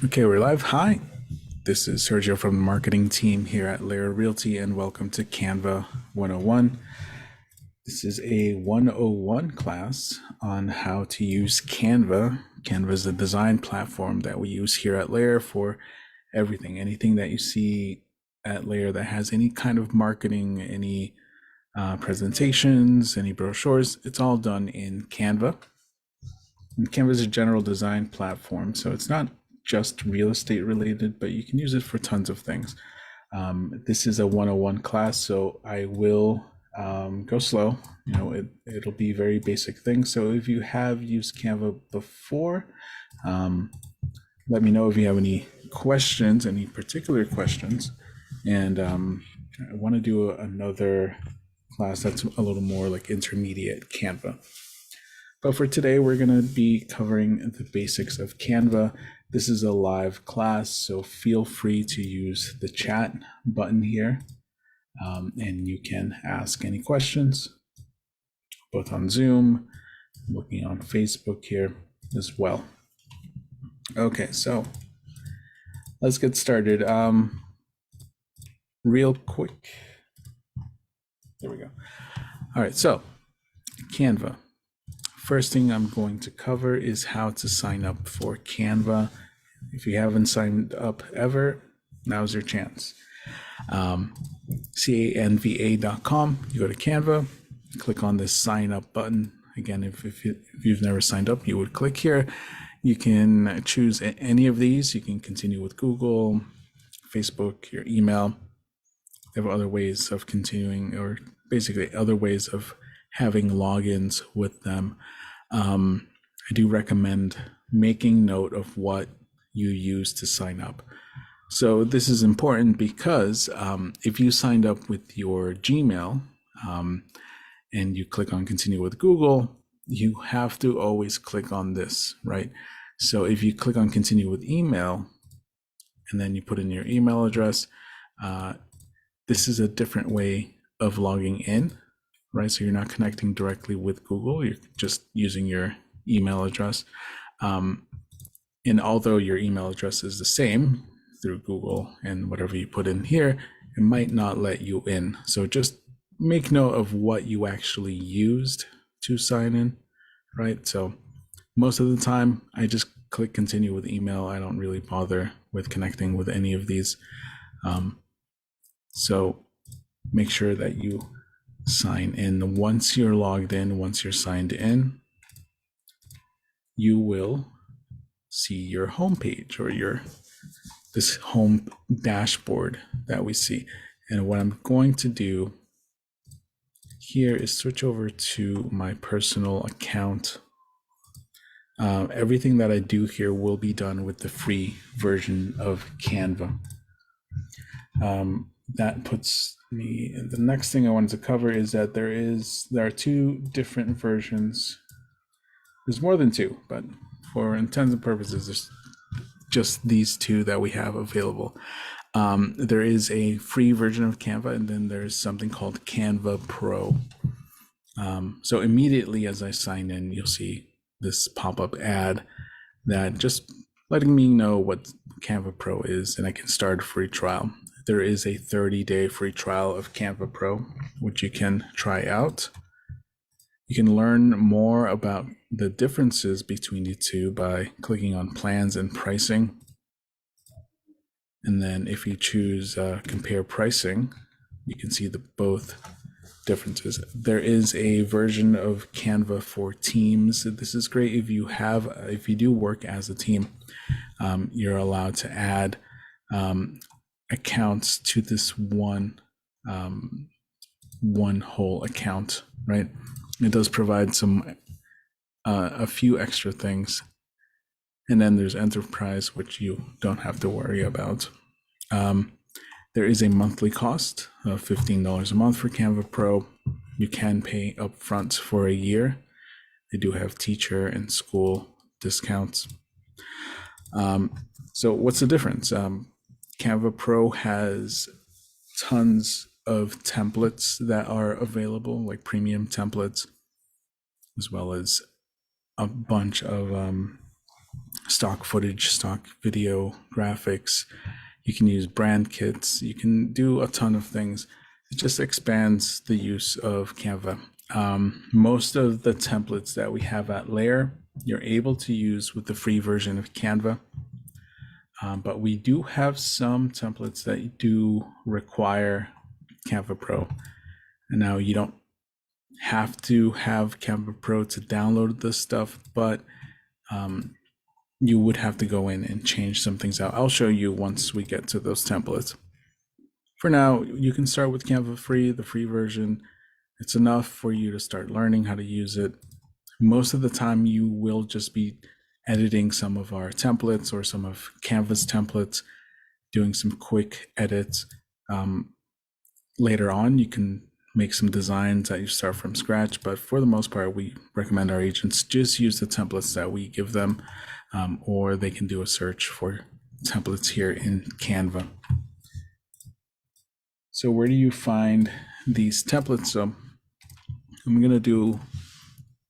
Okay, we're live. Hi, this is Sergio from the marketing team here at LAER Realty, and welcome to Canva 101. This is a 101 class on how to use Canva. Canva is a design platform that we use here at LAER for everything. Anything that you see at LAER that has any kind of marketing, any presentations, any brochures, it's all done in Canva. And Canva is a general design platform, so it's not just real estate related, but you can use it for tons of things. This is a 101 class, so I will go slow. It'll be very basic things. So if you have used Canva before, let me know if you have any questions, any particular questions. And I want to do another class that's a little more like intermediate Canva. But for today, we're going to be covering the basics of Canva. This is a live class, so feel free to use the chat button here, and you can ask any questions, both on Zoom, looking on Facebook here as well. Okay, so let's get started. Real quick. There we go. All right, so Canva. First thing I'm going to cover is how to sign up for Canva. If you haven't signed up ever, now's your chance. Canva.com, you go to Canva, click on this sign up button. Again, if you've never signed up, you would click here. You can choose any of these. You can continue with Google, Facebook, your email. There are other ways of continuing, or basically other ways of having logins with them. I do recommend making note of what you use to sign up. So this is important because if you signed up with your Gmail and you click on continue with Google, you have to always click on this, right? So if you click on continue with email and then you put in your email address, this is a different way of logging in, right? So you're not connecting directly with Google, you're just using your email address. And although your email address is the same through Google and whatever you put in here, it might not let you in. So just make note of what you actually used to sign in, right? So most of the time, I just click continue with email. I don't really bother with connecting with any of these. So make sure that you sign in. Once you're logged in, once you're signed in, you will see your homepage or this home dashboard that we see. And what I'm going to do here is switch over to my personal account. Everything that I do here will be done with the free version of Canva. That puts me, the next thing I wanted to cover is that there are two different versions. There's more than two, but for intents and purposes, there's just these two that we have available. There is a free version of Canva, and then there's something called Canva Pro. So immediately as I sign in, you'll see this pop-up ad that just letting me know what Canva Pro is, and I can start a free trial. There is a 30-day free trial of Canva Pro, which you can try out. You can learn more about the differences between the two by clicking on plans and pricing. And then if you choose compare pricing, you can see the both differences. There is a version of Canva for teams. This is great if you do work as a team. You're allowed to add accounts to this one whole account, right? It does provide a few extra things. And then there's enterprise, which you don't have to worry about. There is a monthly cost of $15 a month for Canva Pro. You can pay upfront for a year. They do have teacher and school discounts. So what's the difference? Canva Pro has tons of templates that are available, like premium templates, as well as a bunch of stock footage, stock video, graphics. You can use brand kits. You can do a ton of things. It just expands the use of Canva. Most of the templates that we have at LAER, you're able to use with the free version of Canva. But we do have some templates that do require Canva Pro. And now you don't have to have Canva Pro to download this stuff, but you would have to go in and change some things out. I'll show you once we get to those templates. For now, you can start with Canva free, the free version. It's enough for you to start learning how to use it. Most of the time, you will just be editing some of our templates or some of Canva's templates, doing some quick edits. Later on, you can make some designs that you start from scratch, but for the most part, we recommend our agents just use the templates that we give them, or they can do a search for templates here in Canva. So where do you find these templates? So I'm going to do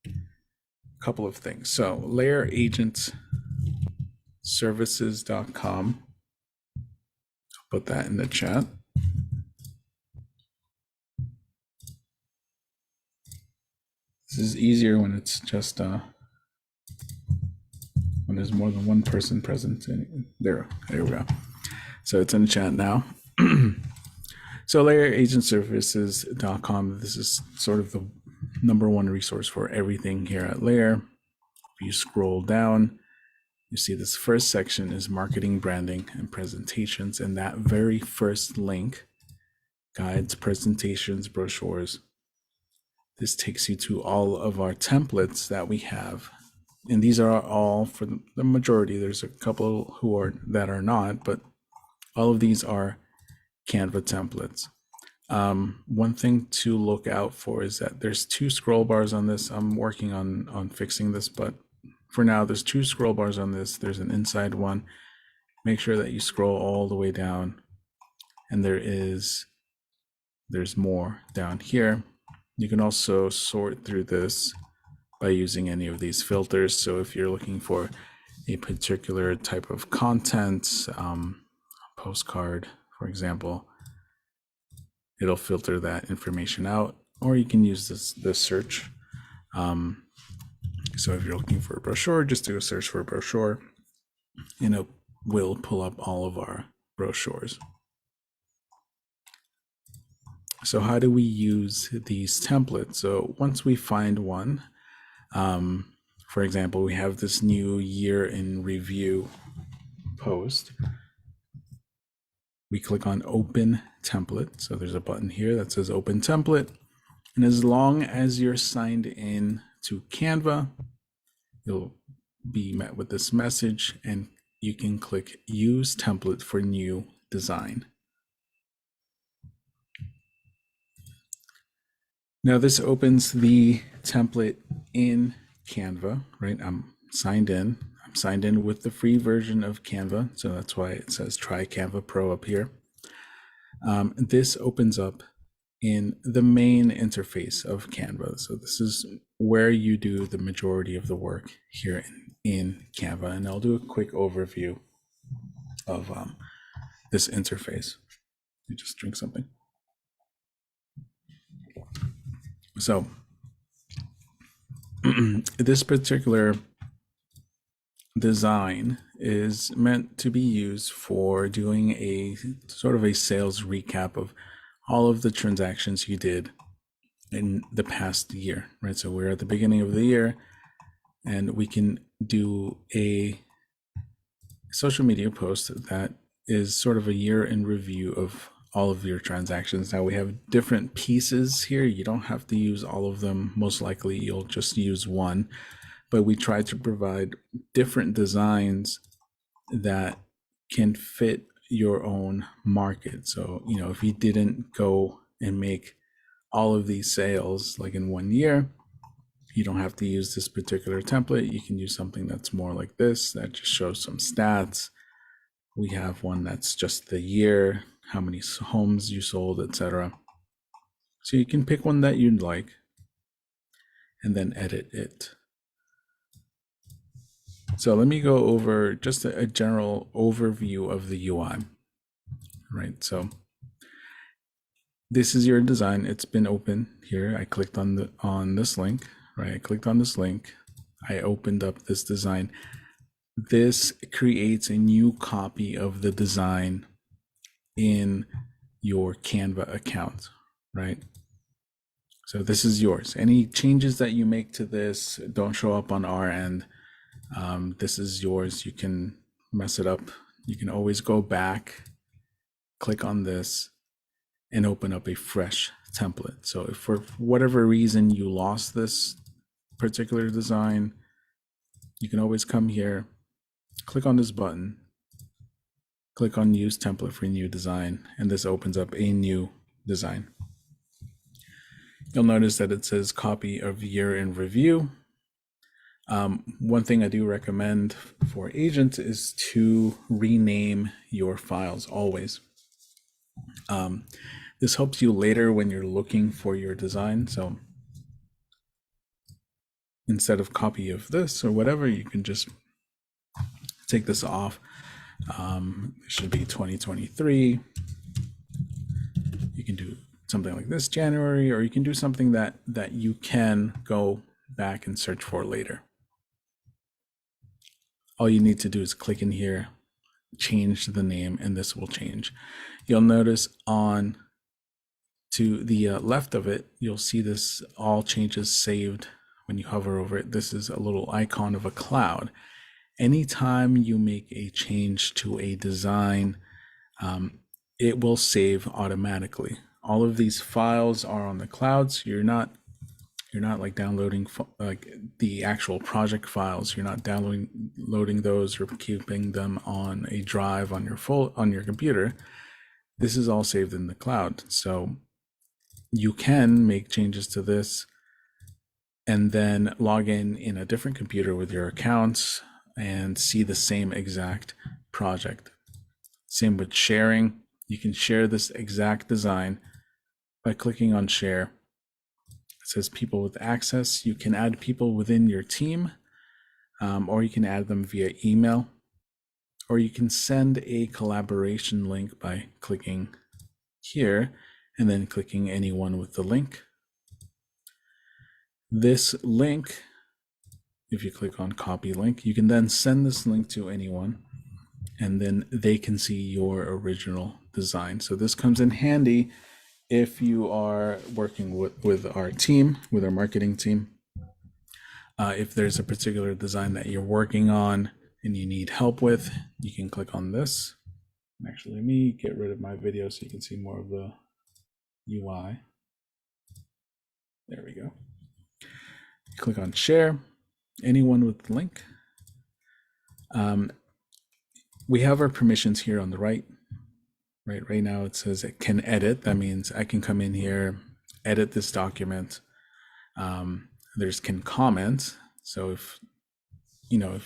a couple of things. So LAERagentservices.com. I'll put that in the chat. This is easier when it's just when there's more than one person present. There we go. So it's in the chat now. So LAERagentservices.com, this is sort of the #1 resource for everything here at LAER. If you scroll down, you see this first section is marketing, branding, and presentations. And that very first link, guides, presentations, brochures, this takes you to all of our templates that we have. And these are all, for the majority, there's a couple that are not, but all of these are Canva templates. One thing to look out for is that there's 2 scroll bars on this. I'm working on fixing this, but for now, there's 2 scroll bars on this. There's an inside one. Make sure that you scroll all the way down, and there's more down here. You can also sort through this by using any of these filters. So if you're looking for a particular type of content, postcard, for example, it'll filter that information out, or you can use this search. So if you're looking for a brochure, just do a search for a brochure, and it will pull up all of our brochures. So how do we use these templates? So once we find one, for example, we have this new year in review post. We click on open template. So there's a button here that says open template. And as long as you're signed in to Canva, you'll be met with this message, and you can click use template for new design. Now this opens the template in Canva, right? I'm signed in. I'm signed in with the free version of Canva, so that's why it says try Canva Pro up here. This opens up in the main interface of Canva. So this is where you do the majority of the work here in Canva, and I'll do a quick overview of this interface. You just drink something. So this particular design is meant to be used for doing a sort of a sales recap of all of the transactions you did in the past year, right? So we're at the beginning of the year, and we can do a social media post that is sort of a year in review of all of your transactions. Now we have different pieces here. You don't have to use all of them. Most likely you'll just use one, but we try to provide different designs that can fit your own market. So, you know, if you didn't go and make all of these sales like in 1 year, you don't have to use this particular template. You can use something that's more like this, that just shows some stats. We have one that's just the year, how many homes you sold, etc. So you can pick one that you'd like and then edit it. So let me go over just a general overview of the UI, right? So this is your design. It's been open here. I clicked on this link, right? I clicked on this link. I opened up this design. This creates a new copy of the design in your Canva account, right? So this is yours. Any changes that you make to this don't show up on our end. This is yours. You can mess it up. You can always go back, click on this, and open up a fresh template. So if for whatever reason you lost this particular design, you can always come here, click on this button, click on use template for new design, and this opens up a new design. You'll notice that it says copy of year in review. One thing I do recommend for agents is to rename your files always. This helps you later when you're looking for your design. So instead of copy of this or whatever, you can just take this off. It should be 2023. You can do something like this, January, or you can do something that you can go back and search for later. All you need to do is click in here, change the name, and this will change. You'll notice on to the left of it, you'll see this all changes saved. When you hover over it, this is a little icon of a cloud. Anytime you make a change to a design, it will save automatically. All of these files are on the cloud, so you're not like downloading like the actual project files. You're not loading those or keeping them on a drive on your computer. This is all saved in the cloud. So you can make changes to this and then log in a different computer with your accounts and see the same exact project. Same with sharing. You can share this exact design by clicking on share. It says people with access. You can add people within your team, or you can add them via email, or you can send a collaboration link by clicking here and then clicking anyone with the link. This link, if you click on copy link, you can then send this link to anyone and then they can see your original design. So this comes in handy if you are working with our team, with our marketing team. If there's a particular design that you're working on and you need help with, you can click on this. Actually, let me get rid of my video so you can see more of the UI. There we go. Click on share, anyone with the link. We have our permissions here on the right. Right now it says it can edit. That means I can come in here, edit this document. There's can comment. So if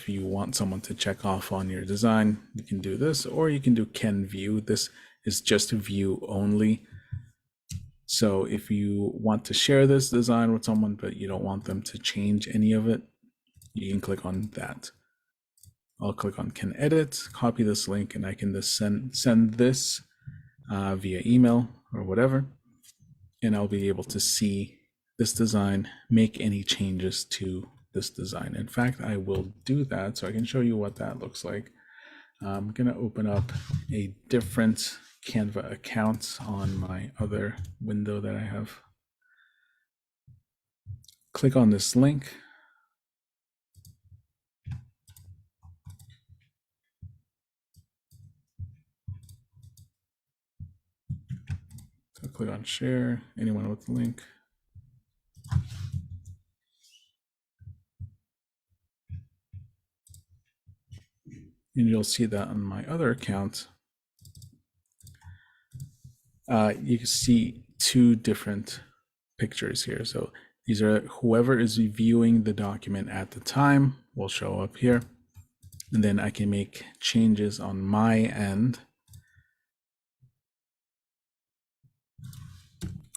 you want someone to check off on your design, you can do this, or you can do can view. This is just view only. So if you want to share this design with someone, but you don't want them to change any of it, you can click on that. I'll click on can edit, copy this link, and I can just send this via email or whatever, and I'll be able to see this design, make any changes to this design. In fact, I will do that so I can show you what that looks like. I'm gonna open up a different Canva account on my other window that I have. Click on this link. So click on share, anyone with the link. And you'll see that on my other account. You can see two different pictures here. So these are whoever is viewing the document at the time will show up here. And then I can make changes on my end.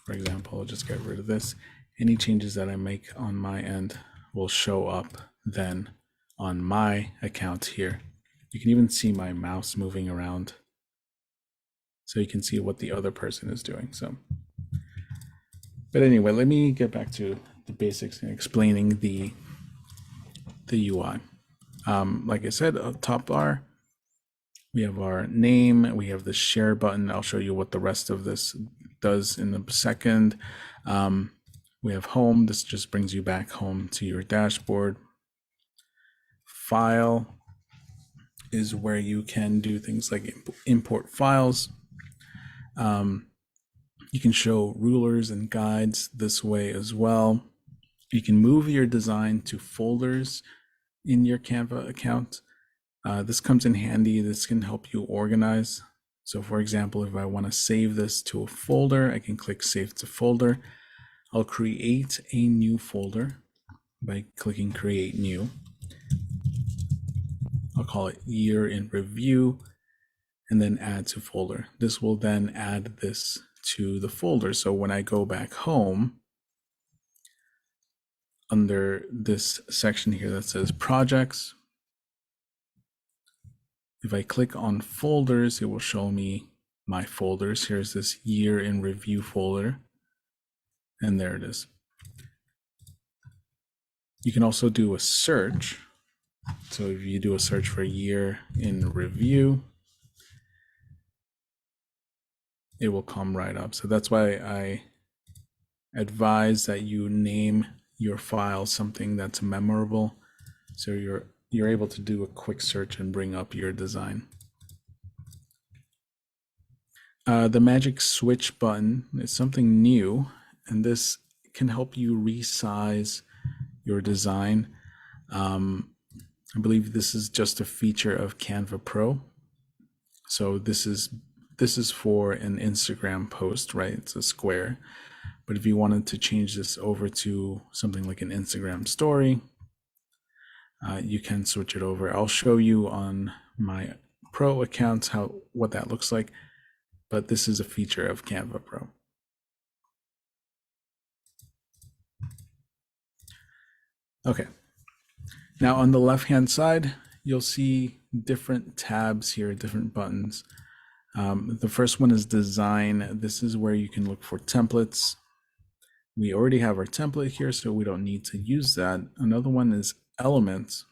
For example, I'll just get rid of this. Any changes that I make on my end will show up then on my account here. You can even see my mouse moving around, so you can see what the other person is doing. So, but anyway, let me get back to the basics and explaining the UI. Like I said, top bar, we have our name, we have the share button. I'll show you what the rest of this does in a second. We have home. This just brings you back home to your dashboard. File is where you can do things like import files. You can show rulers and guides this way as well. You can move your design to folders in your Canva account. This comes in handy. This can help you organize. So for example, if I want to save this to a folder, I can click Save to Folder. I'll create a new folder by clicking Create New. I'll call it Year in Review, and then Add to Folder. This will then add this to the folder. So when I go back home, under this section here that says Projects, if I click on folders, it will show me my folders. Here's this Year in Review folder, and there it is. You can also do a search. So if you do a search for Year in Review, it will come right up. So that's why I advise that you name your file something that's memorable, so you're able to do a quick search and bring up your design. The magic switch button is something new, and this can help you resize your design. I believe this is just a feature of Canva Pro. So this is for an Instagram post, right? It's a square. But if you wanted to change this over to something like an Instagram story, you can switch it over. I'll show you on my Pro accounts what that looks like, but this is a feature of Canva Pro. Okay. Now on the left-hand side, you'll see different tabs here, different buttons. The first one is Design. This is where you can look for templates. We already have our template here, so we don't need to use that. Another one is Elements.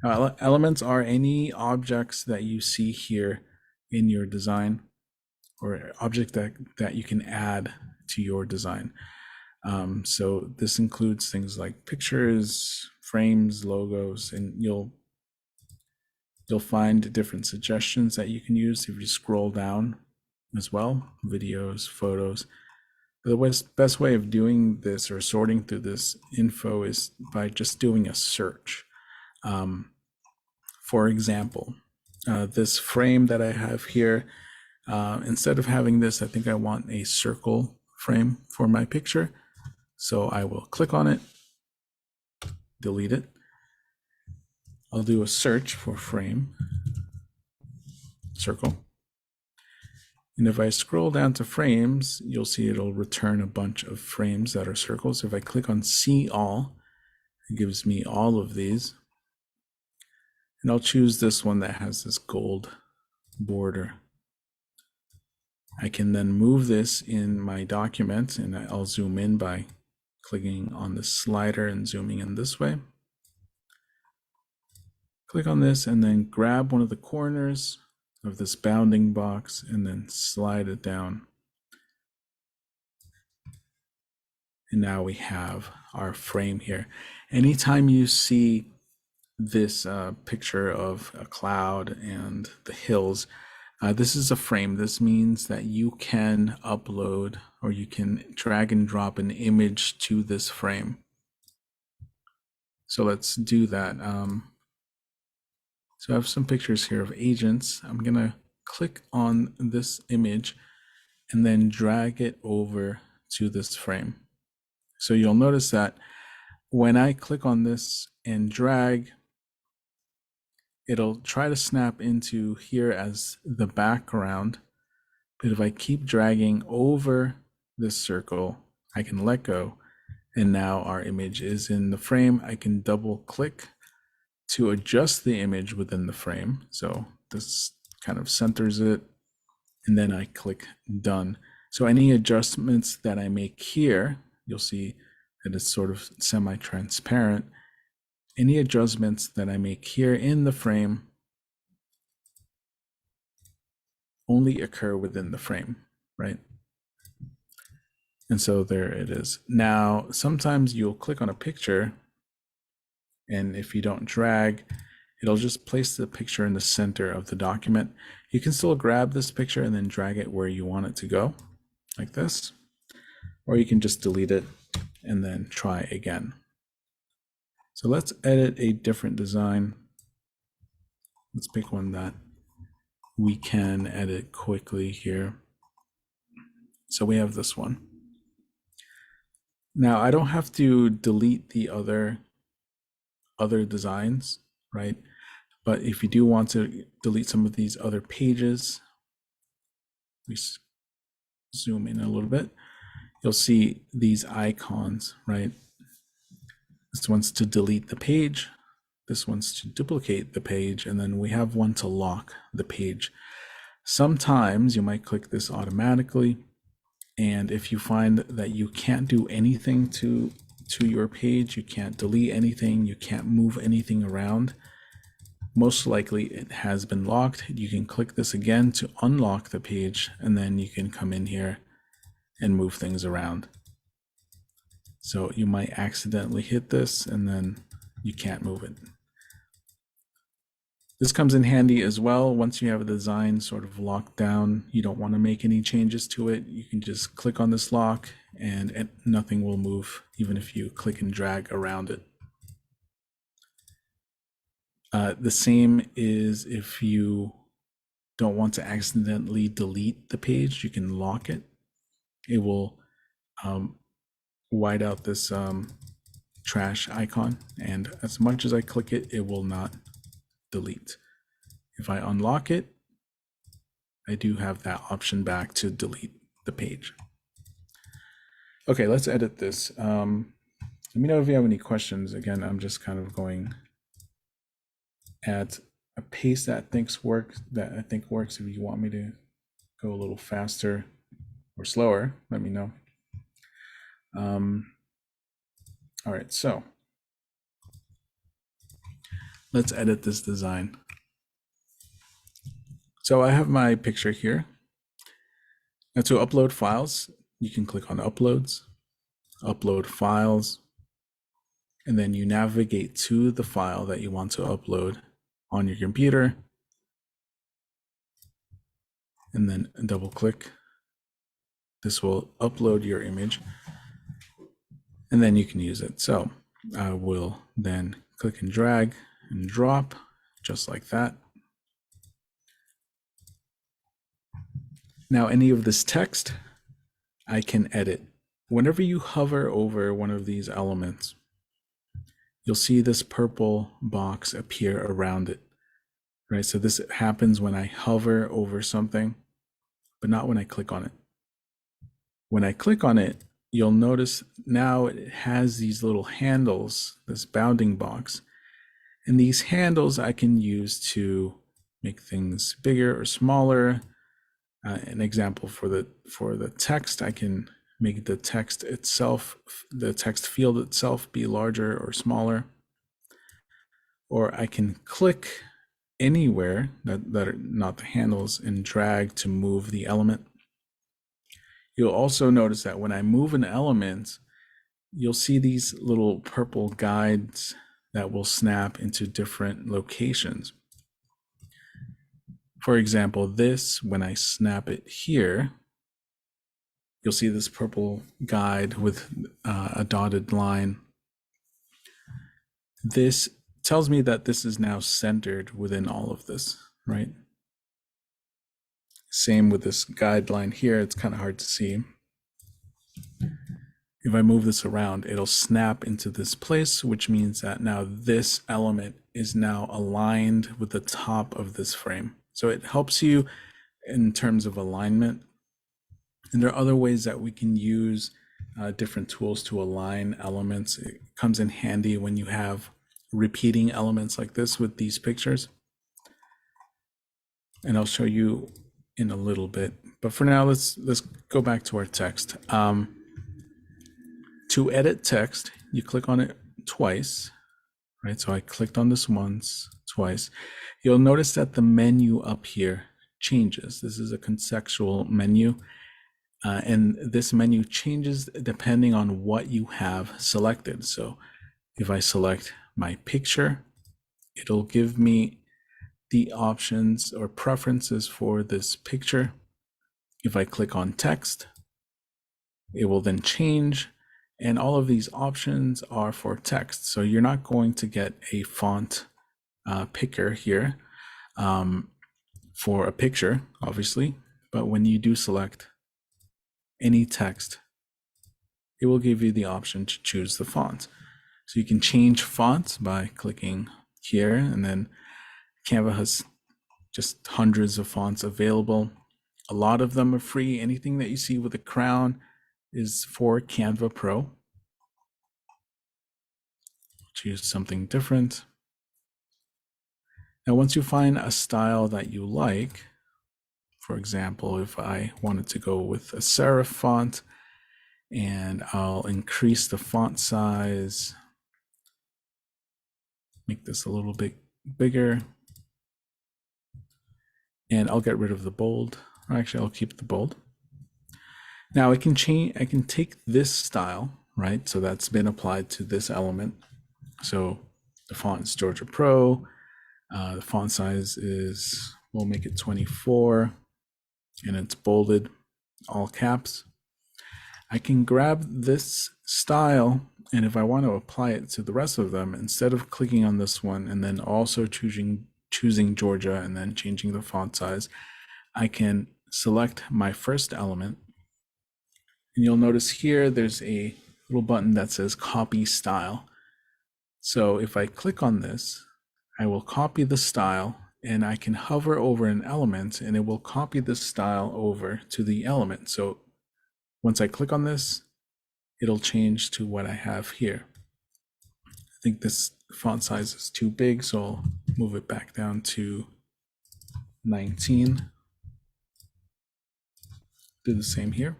Elements are any objects that you see here in your design, or object that you can add to your design. So this includes things like pictures, frames, logos, and you'll find different suggestions that you can use if you scroll down as well. Videos, photos. The best way of doing this or sorting through this info is by just doing a search. For example, this frame that I have here, instead of having this, I think I want a circle frame for my picture. So I will click on it, delete it. I'll do a search for frame, circle. And if I scroll down to frames, you'll see it'll return a bunch of frames that are circles. If I click on See All, it gives me all of these. And I'll choose this one that has this gold border. I can then move this in my document, and I'll zoom in by clicking on the slider and zooming in this way. Click on this and then grab one of the corners of this bounding box and then slide it down. And now we have our frame here. Anytime you see this picture of a cloud and the hills, this is a frame. This means that you can upload or you can drag and drop an image to this frame. So let's do that. So I have some pictures here of agents. I'm gonna click on this image and then drag it over to this frame. So you'll notice that when I click on this and drag, it'll try to snap into here as the background. But if I keep dragging over this circle, I can let go. And now our image is in the frame. I can double click to adjust the image within the frame. So this kind of centers it, and then I click done. So any adjustments that I make here, you'll see that it's sort of semi-transparent. Any adjustments that I make here in the frame only occur within the frame, right? And so there it is. Now, sometimes you'll click on a picture, and if you don't drag, it'll just place the picture in the center of the document. You can still grab this picture and then drag it where you want it to go, like this, or you can just delete it and then try again. So let's edit a different design. Let's pick one that we can edit quickly here. So we have this one. Now I don't have to delete the other designs, right? But if you do want to delete some of these other pages, we zoom in a little bit, you'll see these icons, right? This one's to delete the page, this one's to duplicate the page, and then we have one to lock the page. Sometimes you might click this automatically, and if you find that you can't do anything to your page, you can't delete anything, you can't move anything around, most likely it has been locked. You can click this again to unlock the page, and then you can come in here and move things around. So you might accidentally hit this and then you can't move it. This comes in handy as well. Once you have a design sort of locked down, you don't want to make any changes to it, you can just click on this lock and nothing will move, even if you click and drag around it. The same is if you don't want to accidentally delete the page, you can lock it. It will white out this trash icon, and as much as I click it, it will not delete. If I unlock it, I do have that option back to delete the page. Okay, let's edit this. Let me know if you have any questions. Again, I'm just kind of going at a pace that I think works. If you want me to go a little faster or slower, let me know. All right, so let's edit this design. So I have my picture here. Now to upload files, you can click on Uploads, Upload Files, and then you navigate to the file that you want to upload on your computer, and then double click. This will upload your image, and then you can use it. So I will then click and drag and drop just like that. Now any of this text I can edit. Whenever you hover over one of these elements, you'll see this purple box appear around it, right? So this happens when I hover over something, but not when I click on it. When I click on it, you'll notice now it has these little handles, this bounding box, and these handles I can use to make things bigger or smaller. An example for the text, I can make the text itself, the text field itself, be larger or smaller, or I can click anywhere that are not the handles and drag to move the element. You'll also notice that when I move an element, you'll see these little purple guides that will snap into different locations. For example, this, when I snap it here, you'll see this purple guide with a dotted line. This tells me that this is now centered within all of this, right? Same with this guideline here, it's kind of hard to see. If I move this around, it'll snap into this place, which means that now this element is now aligned with the top of this frame. So it helps you in terms of alignment. And there are other ways that we can use different tools to align elements. It comes in handy when you have repeating elements like this with these pictures. And I'll show you in a little bit. But for now, let's go back to our text. To edit text, you click on it twice, right? So I clicked on this once, twice. You'll notice that the menu up here changes. This is a contextual menu. And this menu changes depending on what you have selected. So if I select my picture, it'll give me the options or preferences for this picture. If I click on text, it will then change. And all of these options are for text. So you're not going to get a font picker here for a picture, obviously. But when you do select any text, it will give you the option to choose the font. So you can change fonts by clicking here, and then Canva has just hundreds of fonts available. A lot of them are free. Anything that you see with a crown is for Canva Pro. Choose something different. Now, once you find a style that you like, for example, if I wanted to go with a serif font, and I'll increase the font size, make this a little bit bigger, and I'll get rid of the bold. Or actually, I'll keep the bold. Now I can take this style, right? So that's been applied to this element. So the font is Georgia Pro. The font size is, we'll make it 24, and it's bolded, all caps. I can grab this style, and if I want to apply it to the rest of them, instead of clicking on this one and then also choosing Georgia and then changing the font size, I can select my first element. And you'll notice here there's a little button that says copy style. So if I click on this, I will copy the style, and I can hover over an element and it will copy this style over to the element. So once I click on this, it'll change to what I have here. I think this font size is too big, so I'll move it back down to 19. Do the same here.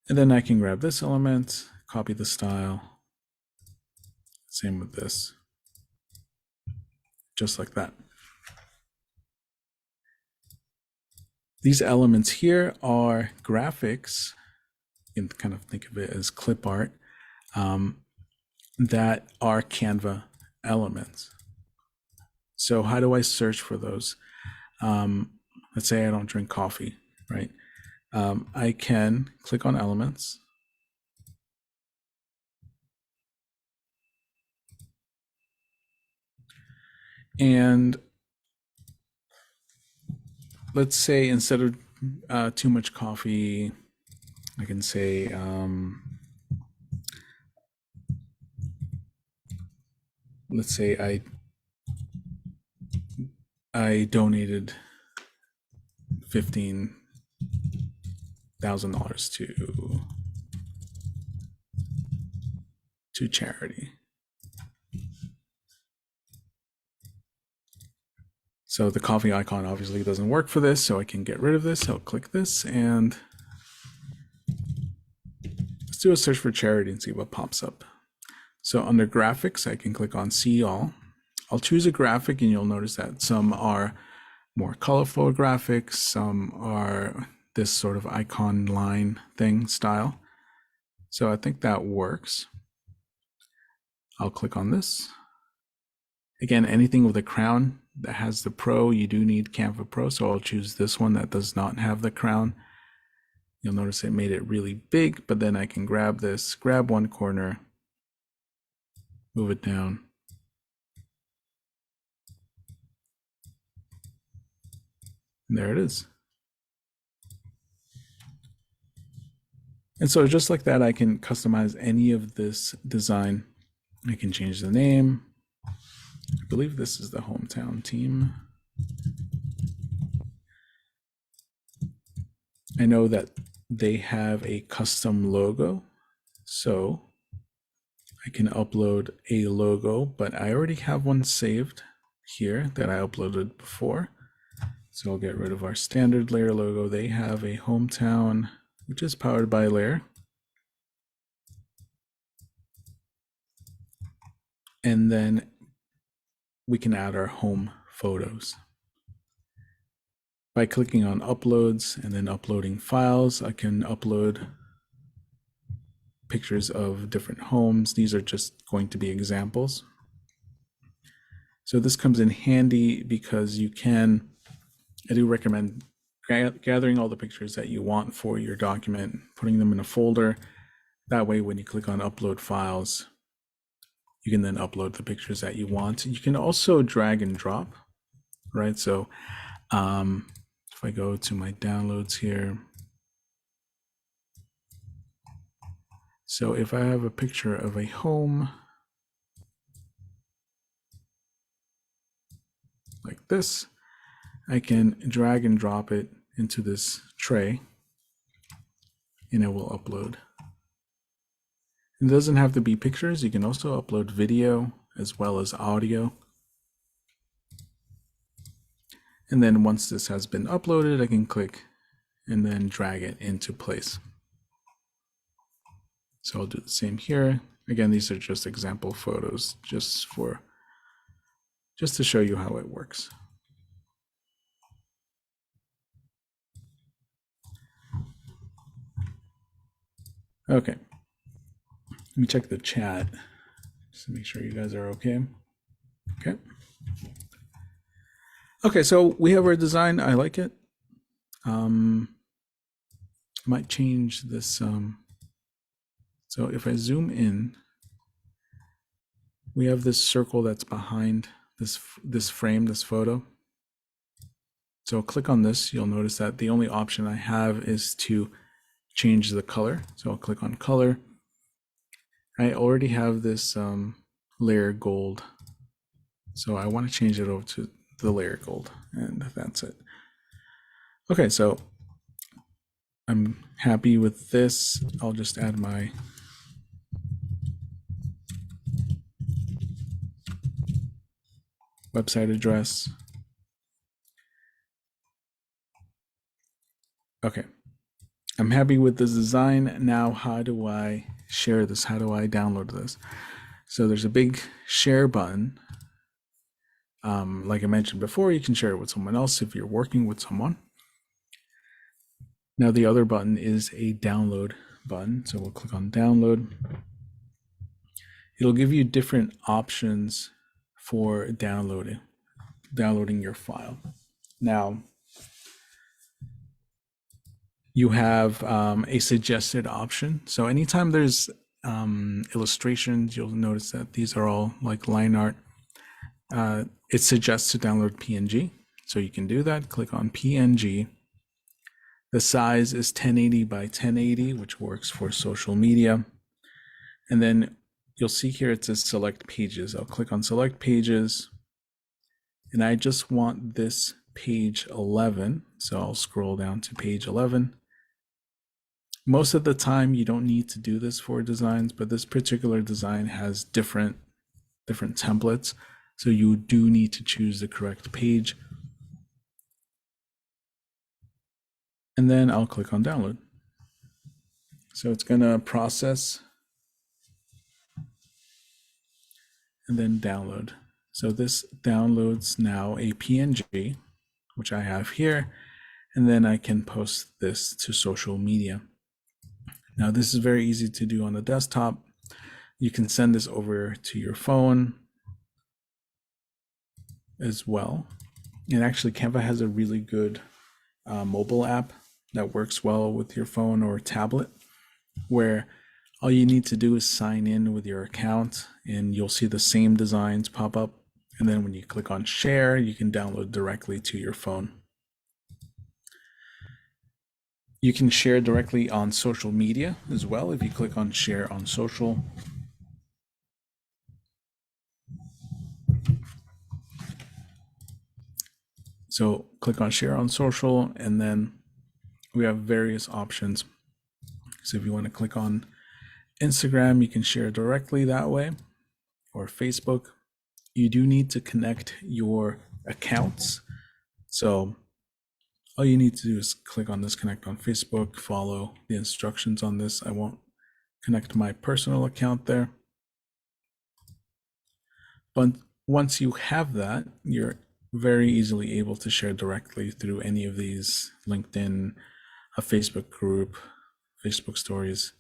And then I can grab this element, copy the style. Same with this. Just like that. These elements here are graphics. You can kind of think of it as clip art that are Canva elements. So how do I search for those? Let's say I don't drink coffee, right? I can click on elements. And let's say instead of too much coffee, I can say let's say I donated $15,000 to charity. So the coffee icon obviously doesn't work for this, so I can get rid of this. I'll click this and let's do a search for charity and see what pops up. So under graphics, I can click on see all. I'll choose a graphic, and you'll notice that some are more colorful graphics, some are this sort of icon line thing style. So I think that works. I'll click on this. Again, anything with a crown that has the Pro, you do need Canva Pro, so I'll choose this one that does not have the crown. You'll notice it made it really big, but then I can grab this, grab one corner, move it down. And there it is. And so just like that, I can customize any of this design. I can change the name. I believe this is the hometown team. I know that they have a custom logo, so I can upload a logo, but I already have one saved here that I uploaded before. So I'll get rid of our standard LAER logo. They have a hometown, which is powered by LAER. And then we can add our home photos. By clicking on uploads and then uploading files, I can upload pictures of different homes. These are just going to be examples. So this comes in handy because I do recommend gathering all the pictures that you want for your document, putting them in a folder. That way, when you click on upload files, you can then upload the pictures that you want. You can also drag and drop, right? So if I go to my downloads here, so if I have a picture of a home like this, I can drag and drop it into this tray and it will upload. It doesn't have to be pictures. You can also upload video as well as audio. And then once this has been uploaded, I can click and then drag it into place. So I'll do the same here. Again, these are just example photos just to show you how it works. Okay. Let me check the chat just to make sure you guys are okay. Okay. Okay, so we have our design. I like it. Might change this. So if I zoom in, we have this circle that's behind this frame, this photo. So I'll click on this. You'll notice that the only option I have is to change the color. So I'll click on color. I already have this LAER gold. So I want to change it over to the LAER gold, and that's it. Okay, so I'm happy with this. I'll just add my website address. Okay, I'm happy with this design. Now, how do I share this? How do I download this? So there's a big share button. Like I mentioned before, you can share it with someone else if you're working with someone. Now the other button is a download button. So we'll click on download. It'll give you different options for downloading your file. Now, you have a suggested option. So anytime there's illustrations, you'll notice that these are all like line art. It suggests to download PNG. So you can do that. Click on PNG. The size is 1080 by 1080, which works for social media. And then you'll see here it says select pages. I'll click on select pages. And I just want this page 11. So I'll scroll down to page 11. Most of the time you don't need to do this for designs, but this particular design has different templates. So you do need to choose the correct page. And then I'll click on download. So it's gonna process and then download. So this downloads now a PNG, which I have here, and then I can post this to social media. Now this is very easy to do on the desktop. You can send this over to your phone as well. And actually Canva has a really good mobile app that works well with your phone or tablet, where all you need to do is sign in with your account and you'll see the same designs pop up. And then when you click on share, you can download directly to your phone. You can share directly on social media as well if you click on share on social. So click on share on social, and then we have various options. So if you want to click on Instagram, you can share directly that way, or Facebook. You do need to connect your accounts. So all you need to do is click on this connect on Facebook, follow the instructions on this. I won't connect my personal account there. But once you have that, you're very easily able to share directly through any of these: LinkedIn, a Facebook group, Facebook stories.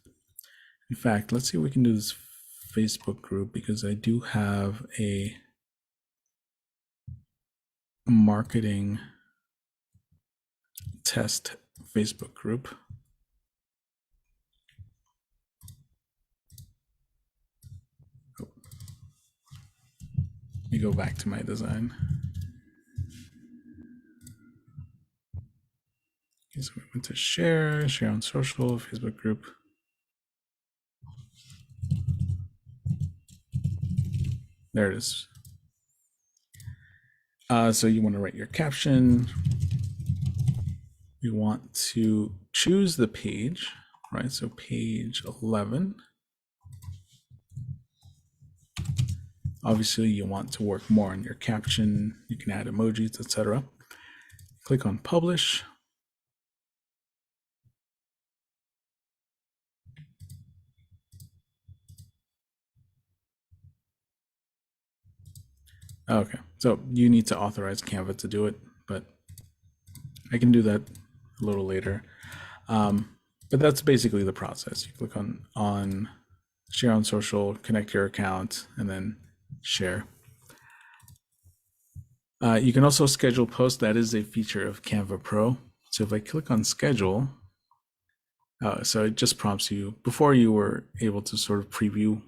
In fact, let's see if we can do this Facebook group, because I do have a marketing test Facebook group. Let me go back to my design. Okay, so we went to share on social, Facebook group. There it is. So you want to write your caption. You want to choose the page, right? So page 11. Obviously, you want to work more on your caption. You can add emojis, etc. Click on publish. Okay, so you need to authorize Canva to do it, but I can do that a little later. But that's basically the process. You click on share on social, connect your account, and then share. You can also schedule posts. That is a feature of Canva Pro. So if I click on schedule, so it just prompts you. Before, you were able to sort of preview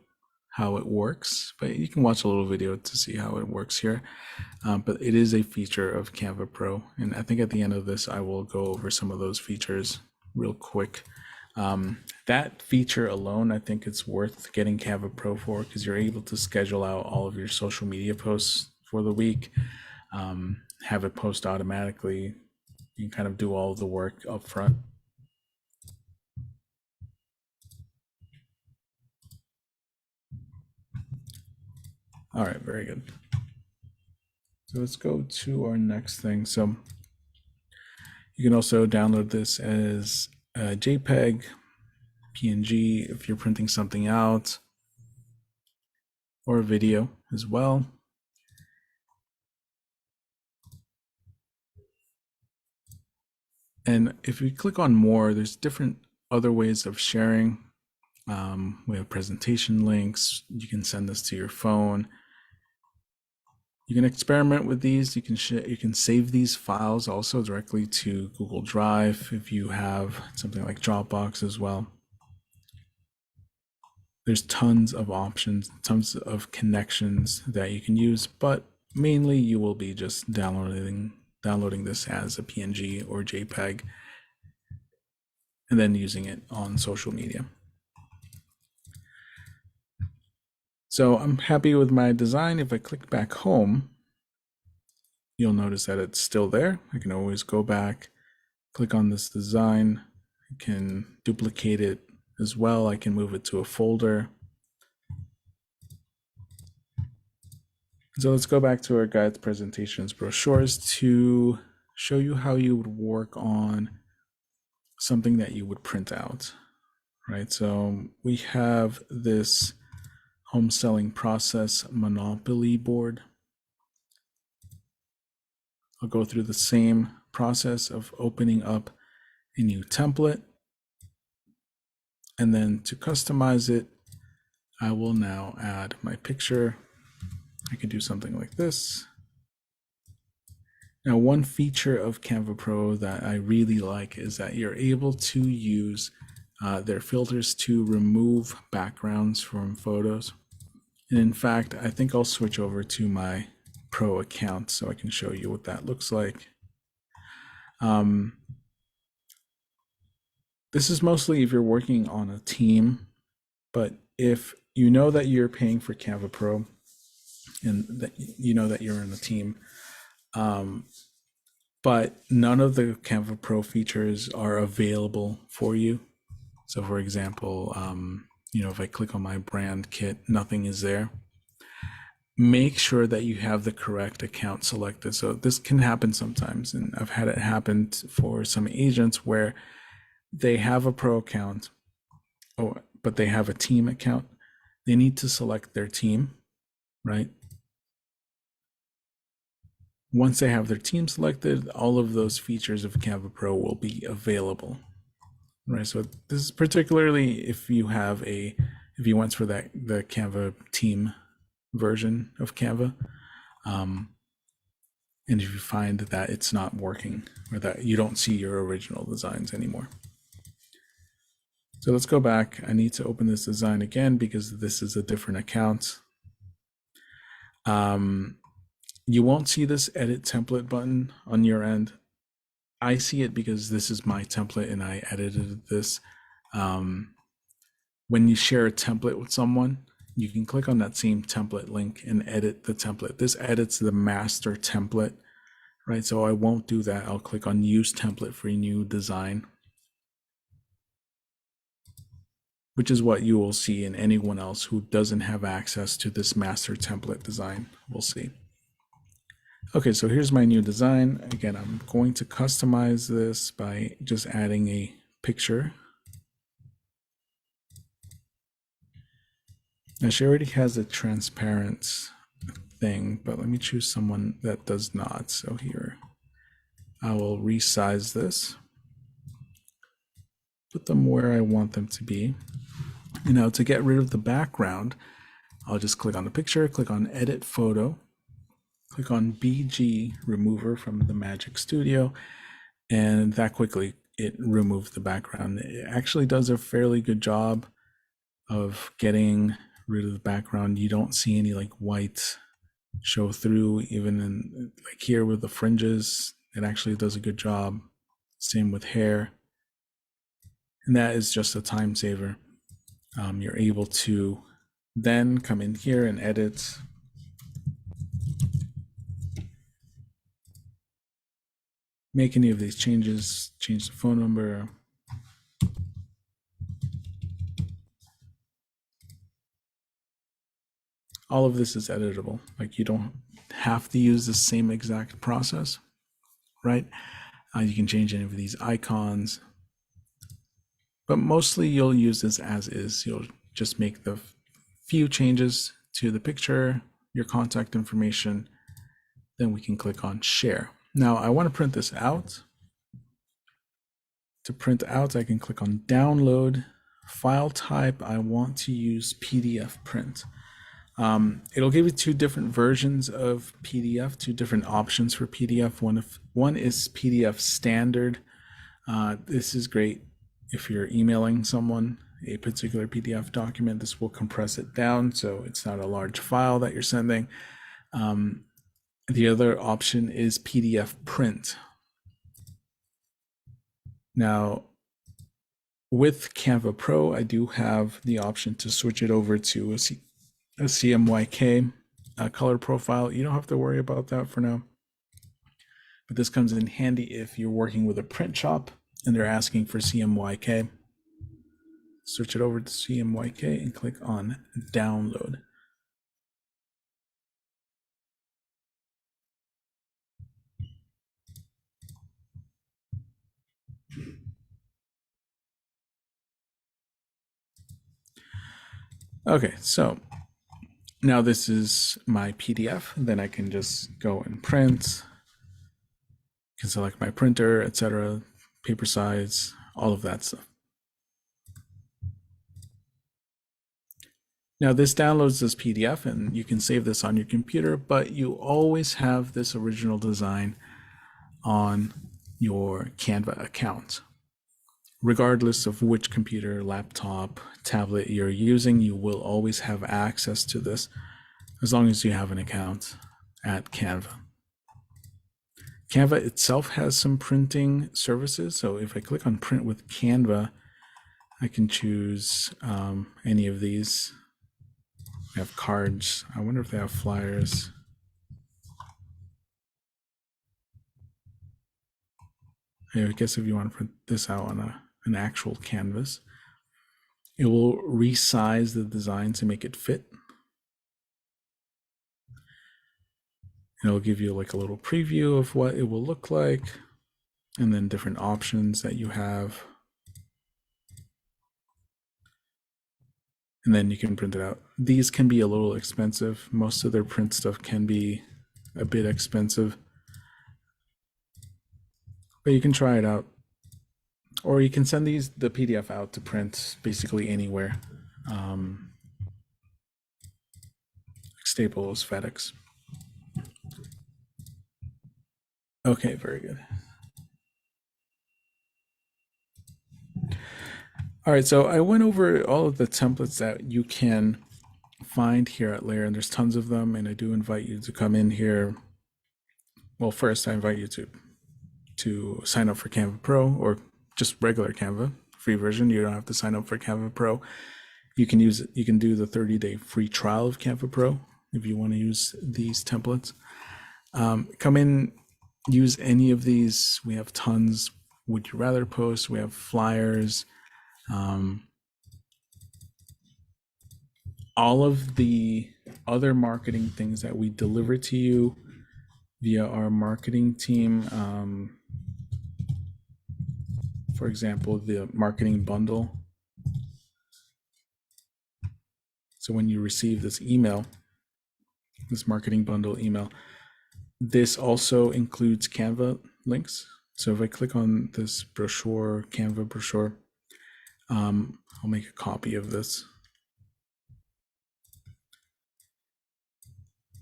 how it works, but you can watch a little video to see how it works here. But it is a feature of Canva Pro, and I think at the end of this I will go over some of those features real quick. That feature alone, I think it's worth getting Canva Pro for, because you're able to schedule out all of your social media posts for the week, have it post automatically. You can kind of do all of the work up front. All right, very good. So let's go to our next thing. So you can also download this as a JPEG, PNG if you're printing something out, or a video as well. And if we click on more, there's different other ways of sharing. We have presentation links. You can send this to your phone. You can experiment with these. You can save these files also directly to Google Drive if you have something like Dropbox as well. There's tons of options, tons of connections that you can use, but mainly you will be just downloading this as a PNG or JPEG and then using it on social media. So I'm happy with my design. If I click back home, you'll notice that it's still there. I can always go back, click on this design. I can duplicate it as well. I can move it to a folder. So let's go back to our guides, presentations, brochures to show you how you would work on something that you would print out, right? So we have this home selling process monopoly board. I'll go through the same process of opening up a new template. And then to customize it, I will now add my picture. I could do something like this. Now, one feature of Canva Pro that I really like is that you're able to use their filters to remove backgrounds from photos. And in fact, I think I'll switch over to my Pro account so I can show you what that looks like. This is mostly if you're working on a team, but if you know that you're paying for Canva Pro and that you know that you're in a team, but none of the Canva Pro features are available for you. So for example, if I click on my brand kit, nothing is there. Make sure that you have the correct account selected. So this can happen sometimes, and I've had it happen for some agents where they have a pro account, but they have a team account. They need to select their team, right? Once they have their team selected, all of those features of Canva Pro will be available, right? So this is particularly if you went for the Canva team version of Canva, and if you find that it's not working or that you don't see your original designs anymore. So let's go back. I need to open this design again because this is a different account. You won't see this edit template button on your end. I see it because this is my template and I edited this. When you share a template with someone, you can click on that same template link and edit the template. This edits the master template, right? So I won't do that. I'll click on use template for a new design, which is what you will see, and anyone else who doesn't have access to this master template design will see. Okay, so here's my new design. Again, I'm going to customize this by just adding a picture. Now she already has a transparent thing, but let me choose someone that does not. So here, I will resize this, put them where I want them to be. And now to get rid of the background, I'll just click on the picture, click on edit photo, click on BG remover from the Magic Studio, and that quickly it removed the background. It actually does a fairly good job of getting rid of the background. You don't see any like white show through, even in like here with the fringes. It actually does a good job. Same with hair. And that is just a time saver. You're able to then come in here and edit. Make any of these changes, change the phone number. All of this is editable. Like you don't have to use the same exact process, right? You can change any of these icons, but mostly you'll use this as is. You'll just make the few changes to the picture, your contact information, then we can click on share. Now I want to print this out. To print out, I can click on download. File type, I want to use PDF print. It'll give you two different versions of PDF, two different options for PDF. One is PDF standard. This is great if you're emailing someone a particular PDF document. This will compress it down so it's not a large file that you're sending. The other option is PDF print. Now, with Canva Pro, I do have the option to switch it over to a CMYK color profile. You don't have to worry about that for now, but this comes in handy if you're working with a print shop and they're asking for CMYK. Switch it over to CMYK and click on download. Okay, so now this is my PDF. Then I can just go and print. Can select my printer, etc., paper size, all of that stuff. Now this downloads this PDF and you can save this on your computer, but you always have this original design on your Canva account. Regardless of which computer, laptop, tablet you're using, you will always have access to this as long as you have an account at Canva. Canva itself has some printing services. So if I click on print with Canva, I can choose any of these. They have cards. I wonder if they have flyers. I guess if you want to print this out on an actual canvas, It will resize the design to make it fit. And it'll give you like a little preview of what it will look like, and then different options that you have. And then you can print it out. These can be a little expensive. Most of their print stuff can be a bit expensive, but you can try it out. Or you can send the PDF out to print basically anywhere. Staples, FedEx. Okay, very good. All right, so I went over all of the templates that you can find here at LAER, and there's tons of them, and I do invite you to come in here. Well, first I invite you to sign up for Canva Pro, or just regular Canva, free version. You don't have to sign up for Canva Pro. You can do the 30-day free trial of Canva Pro if you want to use these templates. Come in, use any of these. We have tons. Would you rather posts? We have flyers. All of the other marketing things that we deliver to you via our marketing team. For example, the marketing bundle. So when you receive this email, this marketing bundle email, this also includes Canva links. So if I click on this brochure, Canva brochure, I'll make a copy of this.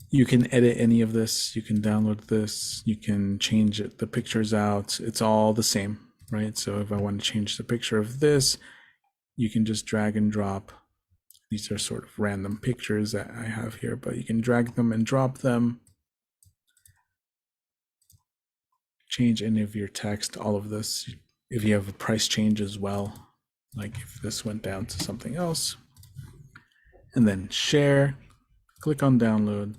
You can edit any of this. You can download this. You can change it, the pictures out. It's all the same, right? So if I want to change the picture of this, you can just drag and drop. These are sort of random pictures that I have here, but you can drag them and drop them. Change any of your text, all of this. If you have a price change as well, like if this went down to something else, and then share, click on download.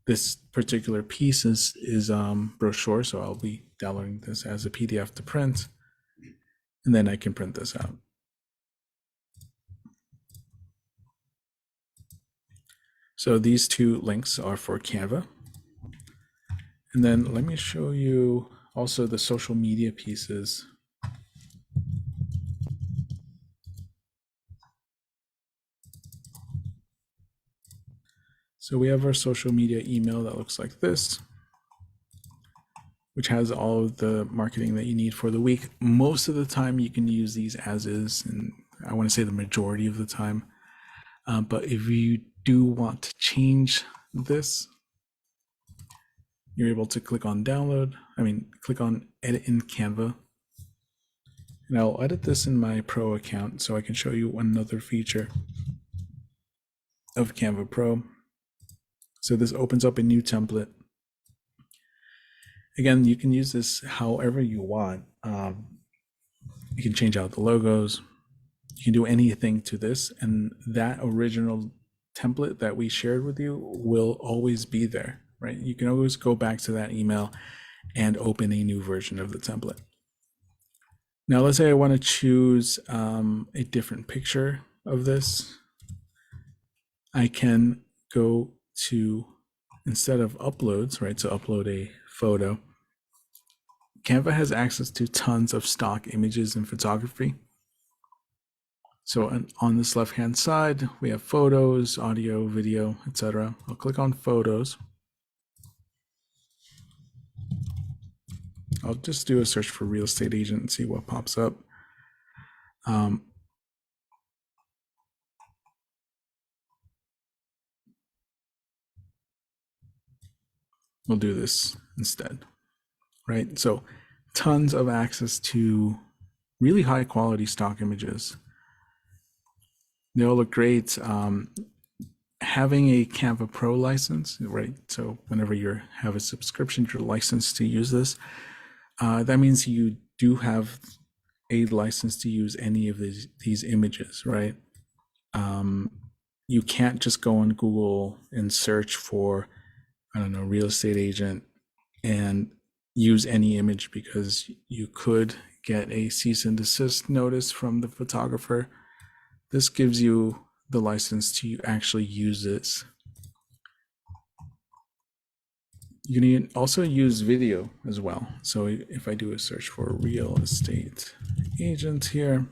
This particular piece is brochure, so I'll be downloading this as a PDF to print, and then I can print this out. So these two links are for Canva. And then let me show you also the social media pieces. So we have our social media email that looks like this, which has all of the marketing that you need for the week. Most of the time you can use these as is, and I want to say the majority of the time. But if you do want to change this, you're able to click on download. Click on edit in Canva. And I'll edit this in my Pro account so I can show you another feature of Canva Pro. So this opens up a new template. Again, you can use this however you want. You can change out the logos. You can do anything to this, and that original template that we shared with you will always be there, right? You can always go back to that email and open a new version of the template. Now, let's say I want to choose a different picture of this. I can go to, instead of uploads, right, to upload a photo, Canva has access to tons of stock images in photography. So on this left-hand side, we have photos, audio, video, etc. I'll click on photos. I'll just do a search for real estate agent and see what pops up. We'll do this instead, right? So tons of access to really high quality stock images. They all look great. Having a Canva Pro license, right? So whenever you have a subscription, you're licensed to use this. That means you do have a license to use any of these images, right? You can't just go on Google and search for, I don't know, real estate agent and use any image, because you could get a cease and desist notice from the photographer. This gives you the license to actually use this. You can also use video as well. So if I do a search for real estate agent here,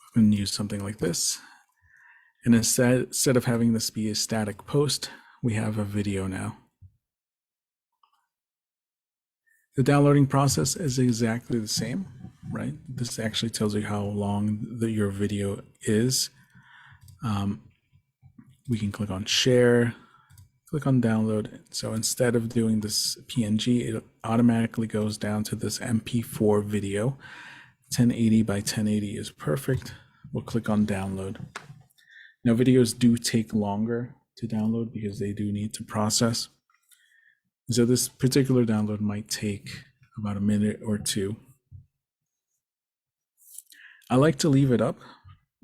I can use something like this. And instead of having this be a static post, we have a video now. The downloading process is exactly the same, right? This actually tells you how long your video is. We can click on share, click on download. So instead of doing this PNG, it automatically goes down to this MP4 video. 1080 by 1080 is perfect. We'll click on download. Now videos do take longer to download because they do need to process. So this particular download might take about a minute or two. I like to leave it up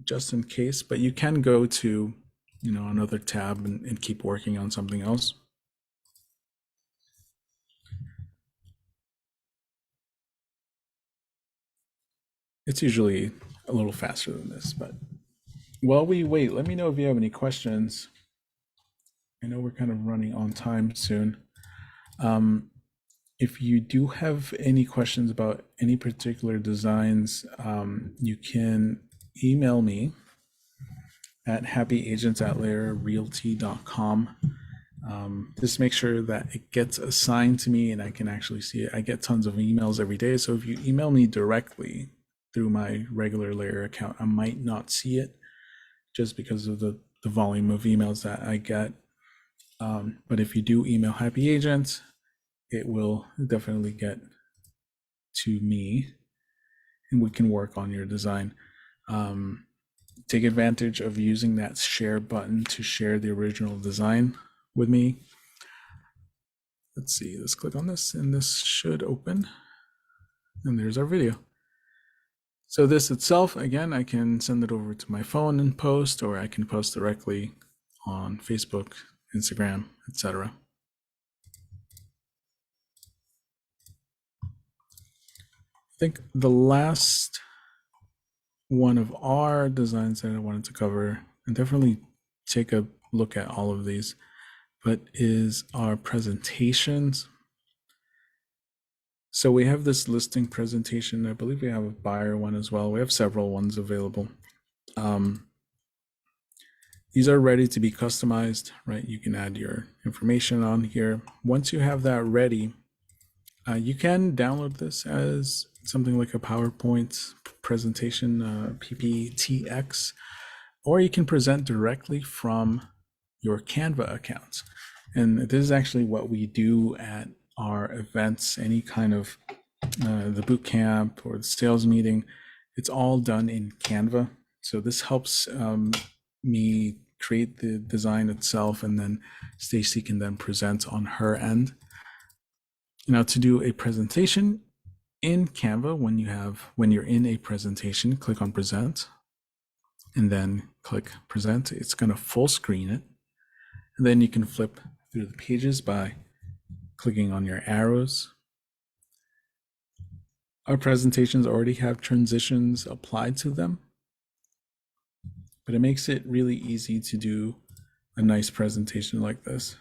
just in case, but you can go to another tab and keep working on something else. It's usually a little faster than this, but while we wait, let me know if you have any questions. I know we're kind of running on time soon. If you do have any questions about any particular designs, you can email me at happyagents@laerrealty.com. Just make sure that it gets assigned to me and I can actually see it. I get tons of emails every day, so if you email me directly through my regular LAER account, I might not see it just because of the volume of emails that I get. But if you do email Happy Agent, it will definitely get to me and we can work on your design. Take advantage of using that share button to share the original design with me. Let's see, let's click on this and this should open. And there's our video. So this itself, again, I can send it over to my phone and post, or I can post directly on Facebook, Instagram, etc. I think the last one of our designs that I wanted to cover, and definitely take a look at all of these, but is our presentations. So we have this listing presentation. I believe we have a buyer one as well. We have several ones available. These are ready to be customized, right? You can add your information on here. Once you have that ready, you can download this as something like a PowerPoint presentation, PPTX, or you can present directly from your Canva account. And this is actually what we do at our events, any kind of the boot camp or the sales meeting. It's all done in Canva. So this helps me create the design itself, and then Stacy can then present on her end. Now, to do a presentation in Canva, when you're in a presentation, click on present and then click present. It's going to full screen it. And then you can flip through the pages by clicking on your arrows. Our presentations already have transitions applied to them, but it makes it really easy to do a nice presentation like this.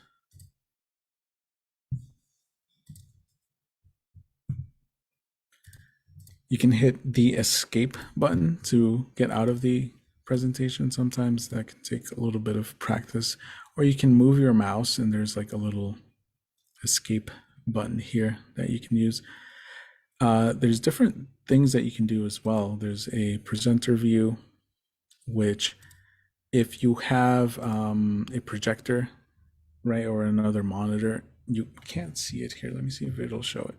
You can hit the escape button to get out of the presentation. Sometimes that can take a little bit of practice, or you can move your mouse and there's like a little escape button here that you can use. There's different things that you can do as well. There's a presenter view, which if you have a projector, right, or another monitor, you can't see it here. Let me see if it'll show it.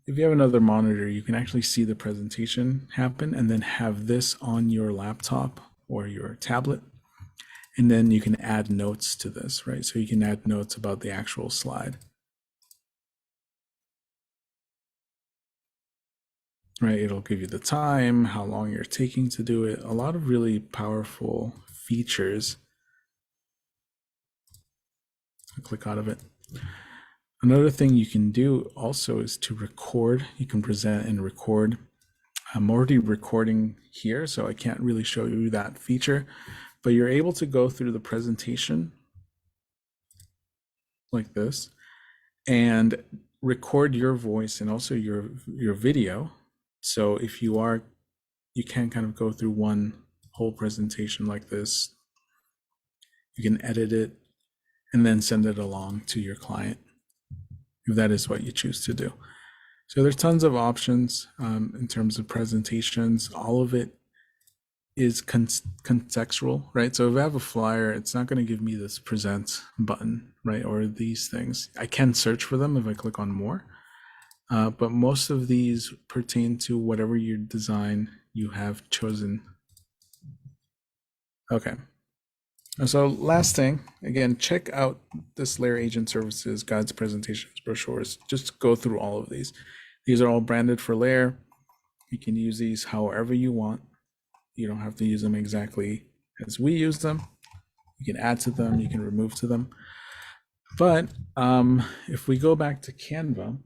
If you have another monitor, you can actually see the presentation happen and then have this on your laptop or your tablet. And then you can add notes to this, right? So you can add notes about the actual slide. Right, it'll give you the time, how long you're taking to do it, a lot of really powerful features. I'll click out of it. Another thing you can do also is to record. You can present and record. I'm already recording here, so I can't really show you that feature, but you're able to go through the presentation like this and record your voice and also your video. So if you can kind of go through one whole presentation like this. You can edit it and then send it along to your client if that is what you choose to do. So there's tons of options in terms of presentations. All of it is contextual, right? So if I have a flyer, it's not going to give me this present button, right? Or these things. I can search for them if I click on more, but most of these pertain to whatever your design you have chosen. Okay. So last thing, again, check out this LAER Agent Services, guides, presentations, brochures. Just go through all of these. These are all branded for LAER. You can use these however you want. You don't have to use them exactly as we use them. You can add to them, you can remove to them. But if we go back to Canva,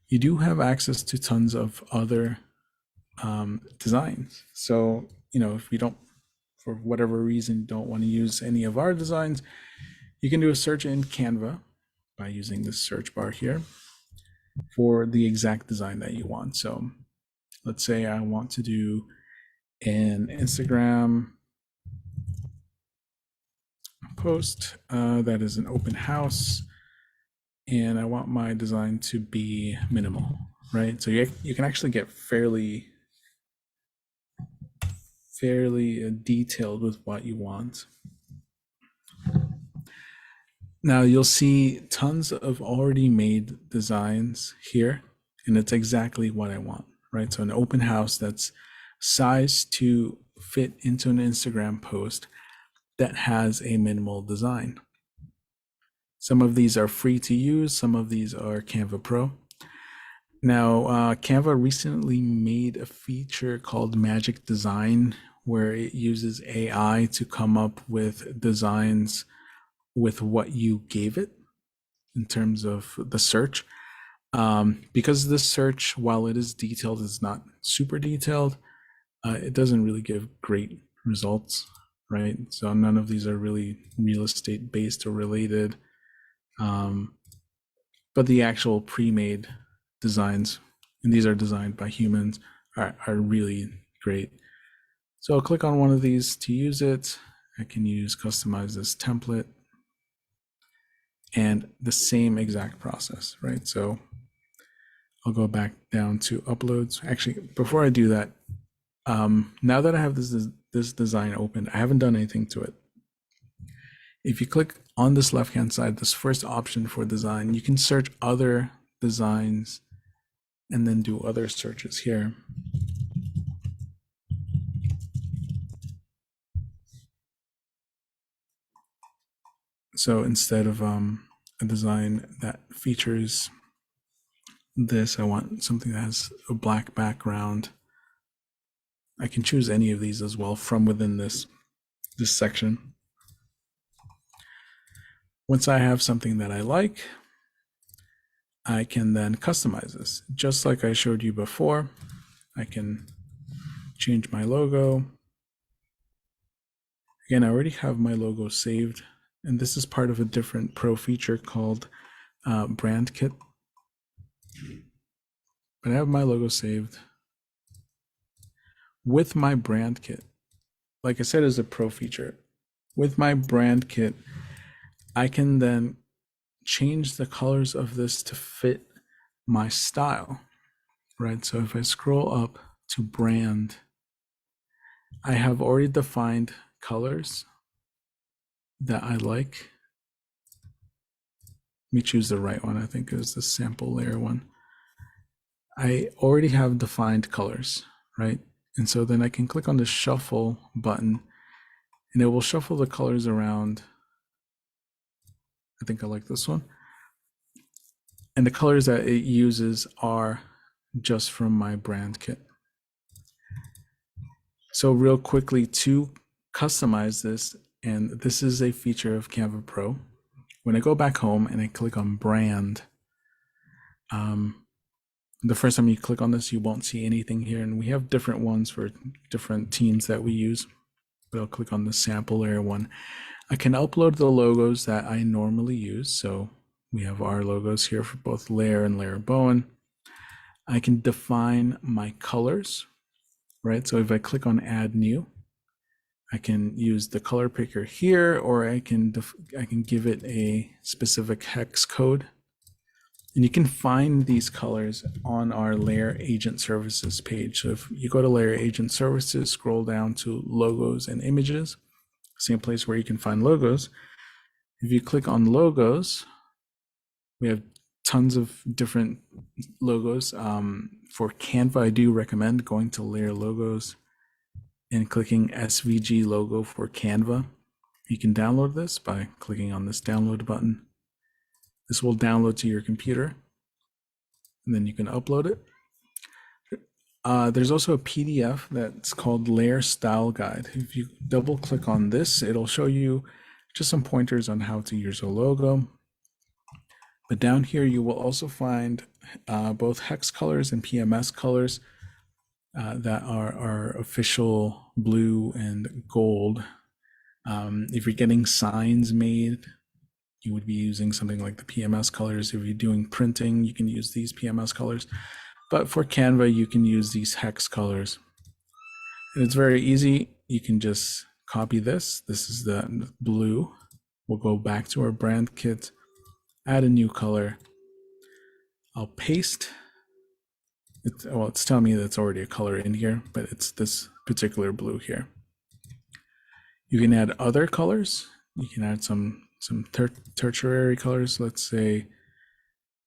you do have access to tons of other designs. So, if you don't, for whatever reason, don't want to use any of our designs, you can do a search in Canva by using this search bar here for the exact design that you want. So let's say I want to do an Instagram post that is an open house, and I want my design to be minimal, right? So you can actually get fairly detailed with what you want. Now you'll see tons of already made designs here, and it's exactly what I want, right? So an open house that's sized to fit into an Instagram post that has a minimal design. Some of these are free to use, some of these are Canva Pro. Now, Canva recently made a feature called Magic Design, where it uses AI to come up with designs with what you gave it in terms of the search. Because the search, while it is detailed, is not super detailed, it doesn't really give great results, right? So none of these are really real estate based or related. But the actual pre-made designs, and these are designed by humans, are really great. So I'll click on one of these to use it. I can customize this template, and the same exact process, right? So I'll go back down to uploads. Actually, before I do that, now that I have this design open, I haven't done anything to it. If you click on this left-hand side, this first option for design, you can search other designs and then do other searches here. So instead of a design that features this, I want something that has a black background. I can choose any of these as well from within this section. Once I have something that I like, I can then customize this. Just like I showed you before, I can change my logo. Again, I already have my logo saved, and this is part of a different pro feature called Brand Kit. But I have my logo saved. With my brand kit, like I said, is a pro feature. With my brand kit, I can then change the colors of this to fit my style, right? So if I scroll up to brand, I have already defined colors that I like. Let me choose the right one. I think it was the sample layer one. I already have defined colors, right? And so then I can click on the shuffle button and it will shuffle the colors around. I think I like this one. And the colors that it uses are just from my brand kit. So real quickly to customize this, and this is a feature of Canva Pro. When I go back home and I click on brand, the first time you click on this, you won't see anything here. And we have different ones for different teams that we use. But I'll click on the sample layer one. I can upload the logos that I normally use. So we have our logos here for both LAER and LAER Bowen. I can define my colors, right? So if I click on add new, I can use the color picker here, or I can give it a specific hex code. And you can find these colors on our LAER Agent Services page. So if you go to LAER Agent Services, scroll down to logos and images, same place where you can find logos. If you click on logos, we have tons of different logos. For Canva, I do recommend going to LAER Logos and clicking SVG logo for Canva. You can download this by clicking on this download button. This will download to your computer, and then you can upload it. There's also a PDF that's called LAER Style Guide. If you double click on this, it'll show you just some pointers on how to use a logo. But down here, you will also find both hex colors and PMS colors that are our official blue and gold. If you're getting signs made, you would be using something like the PMS colors. If you're doing printing, you can use these PMS colors. But for Canva, you can use these hex colors. And it's very easy. You can just copy this. This is the blue. We'll go back to our brand kit, add a new color. I'll paste. It's telling me that's already a color in here, but it's this particular blue here. You can add other colors. You can add some tertiary colors. Let's say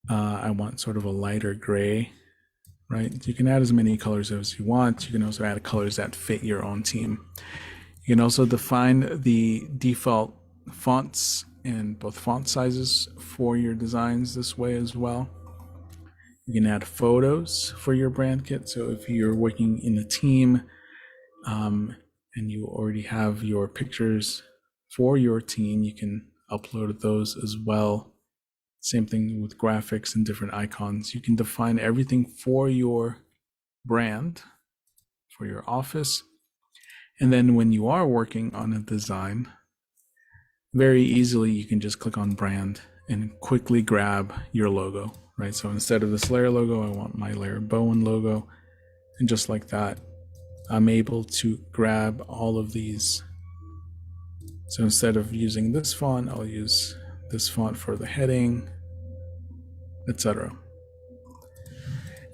I want sort of a lighter gray, right? You can add as many colors as you want. You can also add colors that fit your own team. You can also define the default fonts and both font sizes for your designs this way as well. You can add photos for your brand kit. So if you're working in a team and you already have your pictures for your team, you can upload those as well. Same thing with graphics and different icons. You can define everything for your brand, for your office. And then when you are working on a design, very easily you can just click on brand and quickly grab your logo, right? So instead of this LAER logo, I want my LAER Bowen logo. And just like that, I'm able to grab all of these. So instead of using this font, I'll use this font for the heading, etc.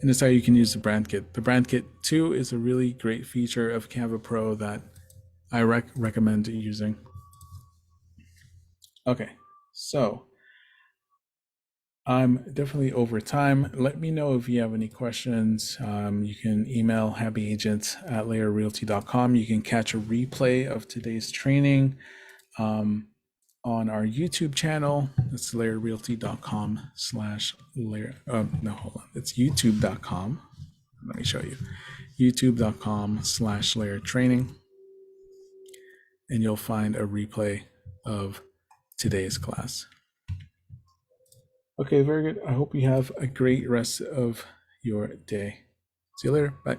And that's how you can use the brand kit. The brand kit 2 is a really great feature of Canva Pro that I recommend using. Okay, so I'm definitely over time. Let me know if you have any questions. You can email happyagent@laerrealty.com. You can catch a replay of today's training on our YouTube channel. It's laerrealty.com/layer. No, hold on. It's youtube.com. Let me show you. youtube.com/layer training. And you'll find a replay of today's class. Okay, very good. I hope you have a great rest of your day. See you later. Bye.